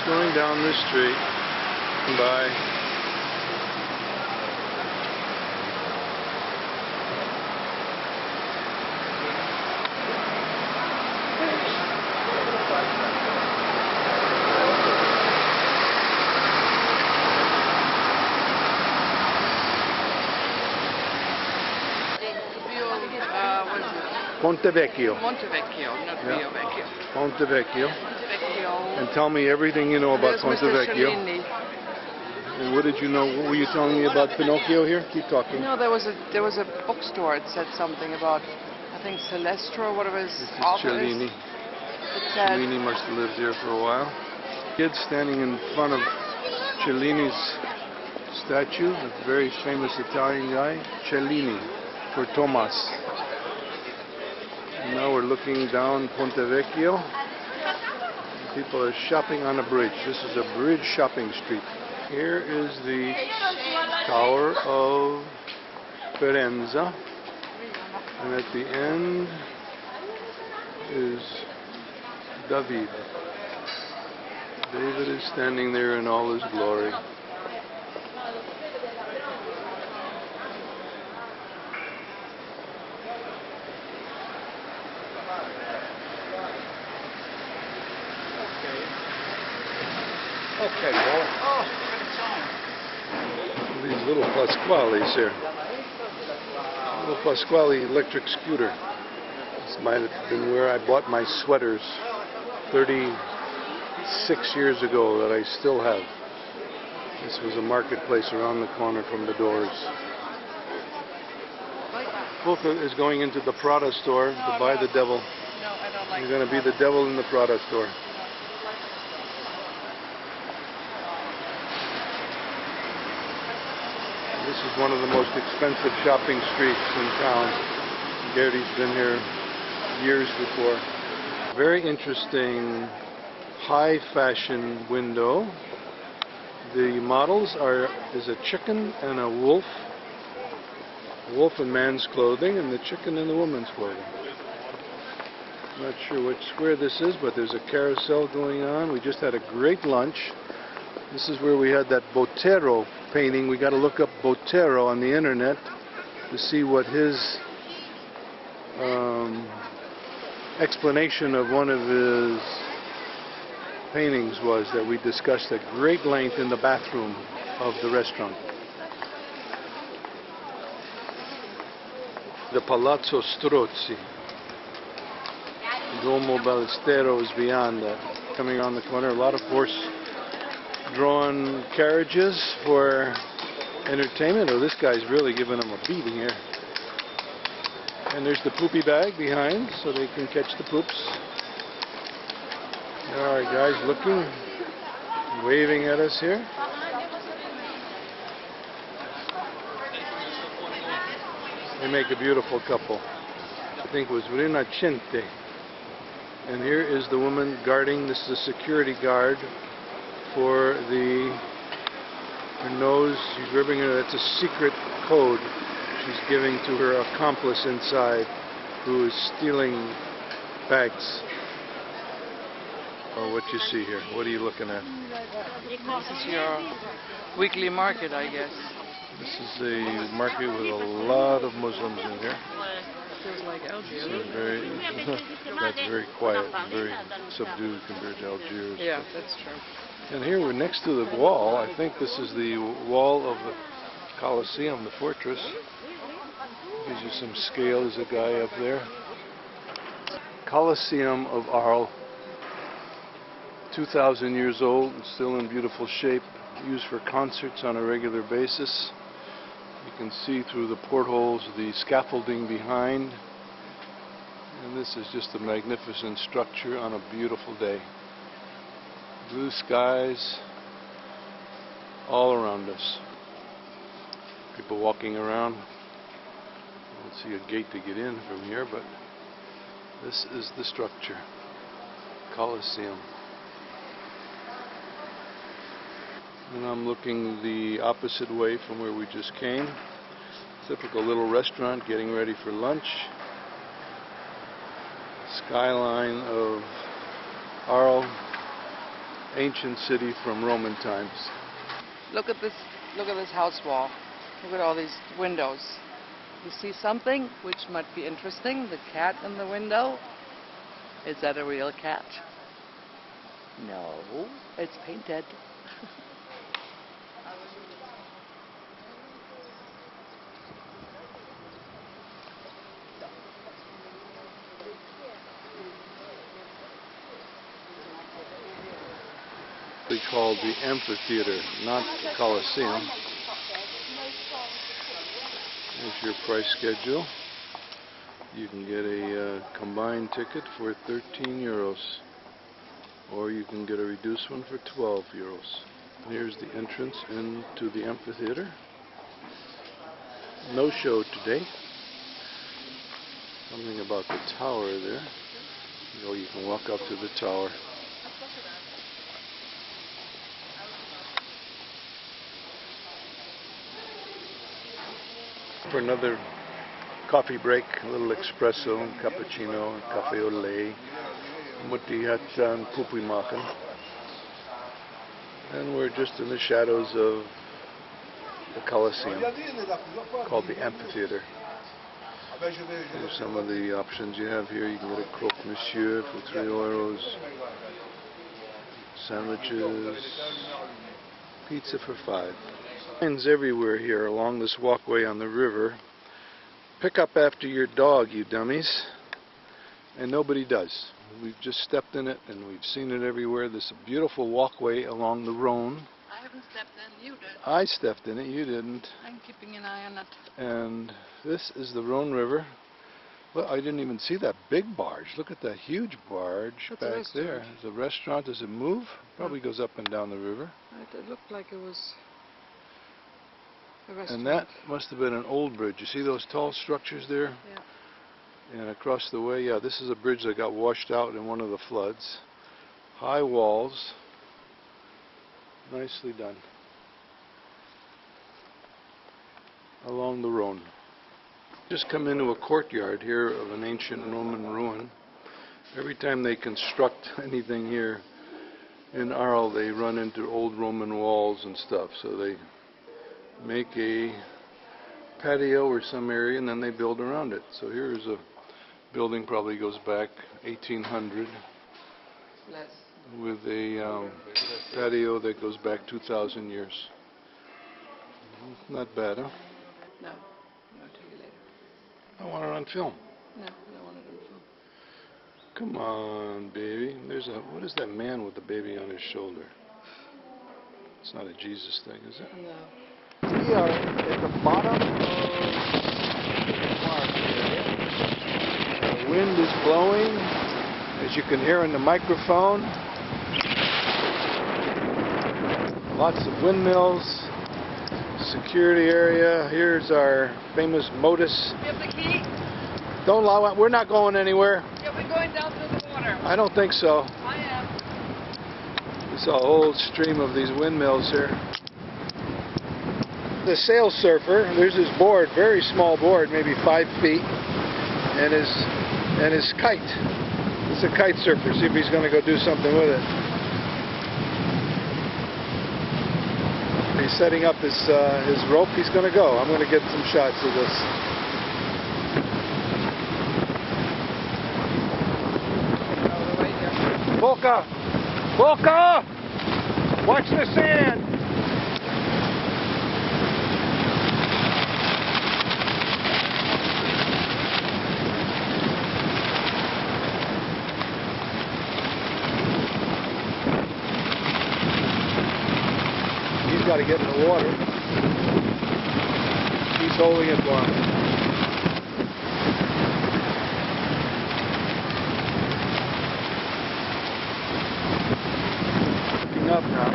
just going down this street by Ponte Vecchio. Monte Vecchio, not Rio Vecchio. Ponte Vecchio. Monte Vecchio. And tell me everything you know about There's Ponte Mr. Vecchio. Cellini. And what did you know? What were you telling me about Pinocchio here? Keep talking. No, there was a bookstore. It said something about, I think, Celestro, whatever his This is author Cellini. is. It said, Cellini must have lived here for a while. Kid standing in front of Cellini's statue, a very famous Italian guy, Cellini, for Thomas. And now we're looking down Ponte Vecchio. People are shopping on a bridge. This is a bridge shopping street. Here is the Tower of Firenza. And at the end is David. David is standing there in all his glory. Okay, boy. Oh, These little Pasquales here. Little Pasquale electric scooter. This might have been where I bought my sweaters 36 years ago that I still have. This was a marketplace around the corner from the doors. Both is going into the Prada store to buy the devil. no, I don't like. You're going to be the devil in the Prada store. This is one of the most expensive shopping streets in town. Gary's been here years before. Very interesting high fashion window. The models is a chicken and a wolf. Wolf in man's clothing and the chicken in the woman's clothing. I'm not sure which square this is, but there's a carousel going on. We just had a great lunch. This is where we had that Botero painting. We got to look up Botero on the internet to see what his explanation of one of his paintings was that we discussed at great length in the bathroom of the restaurant. The Palazzo Strozzi. Duomo Ballestero is beyond that. Coming on the corner, a lot of horse-drawn carriages for entertainment. Oh, this guy's really giving them a beating here. And there's the poopy bag behind, so they can catch the poops. There are guys looking, waving at us here. They make a beautiful couple. I think it was Rinascente. And here is the woman guarding. This is a security guard for her nose. She's rubbing her. That's a secret code she's giving to her accomplice inside, who is stealing bags. Oh, what you see here? What are you looking at? This is your weekly market, I guess. This is a market with a lot of Muslims in here. Feels like Algiers. So that's very quiet, very subdued compared to Algiers. Yeah, that's true. And here we're next to the wall. I think this is the wall of the Colosseum, the fortress. Gives you some scale. There's a guy up there. Colosseum of Arles, 2,000 years old and still in beautiful shape. Used for concerts on a regular basis. You can see through the portholes the scaffolding behind. And this is just a magnificent structure on a beautiful day. Blue skies all around us. People walking around. I don't see a gate to get in from here, but this is the structure. Colosseum. And I'm looking the opposite way from where we just came. Typical little restaurant getting ready for lunch. Skyline of Arles. ancient city from Roman times. Look at this. Look at this house wall. Look at all these windows. You see something which might be interesting? The cat in the window. Is that a real cat? No, it's painted. Called the Amphitheater, not the Colosseum. Here's your price schedule. You can get a combined ticket for 13 euros, or you can get a reduced one for 12 euros. Here's the entrance into the amphitheater. No show today. Something about the tower there. You can walk up to the tower. For another coffee break, a little espresso, cappuccino, cafe au lait, mutti hat aan pupi maken. And we're just in the shadows of the Colosseum, called the Amphitheater. Here's some of the options you have here. You can get a croque monsieur for 3 euros, sandwiches, pizza for 5. Signs everywhere here along this walkway on the river. Pick up after your dog, you dummies. And nobody does. We've just stepped in it and we've seen it everywhere. This beautiful walkway along the Rhone. I haven't stepped in, you did. I stepped in it, you didn't. I'm keeping an eye on it. And this is the Rhone River. Well, I didn't even see that big barge. Look at that huge barge back there. There's a restaurant. Does it move? Probably goes up and down the river. It looked like it was a restaurant. And that must have been an old bridge. You see those tall structures there? Yeah. And across the way, yeah, this is a bridge that got washed out in one of the floods. High walls. Nicely done. Along the Rhone. Just come into a courtyard here of an ancient Roman ruin. Every time they construct anything here in Arles, they run into old Roman walls and stuff. So they make a patio or some area and then they build around it. So here's a building, probably goes back 1800 with a patio that goes back 2,000 years. Not bad, huh? No. I'll tell you later. I want it on film. No, I don't want it on film. Come on, baby. What is that man with the baby on his shoulder? It's not a Jesus thing, is it? No. We are at the bottom of the Camarque area. The wind is blowing, as you can hear in the microphone. Lots of windmills. Security area. Here's our famous modus. You have the key? Don't allow it. We're not going anywhere. Yeah, we're going down through the water. I don't think so. I am. It's a whole stream of these windmills here. The sail surfer, there's his board, very small board, maybe 5 feet, and his kite. It's a kite surfer. See if he's going to go do something with it. He's setting up his rope. He's going to go. I'm going to get some shots of this. Volka! Volka! Watch the sand! He's got to get in the water. He's holding it for him. Looking up now.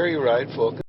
very right, focus.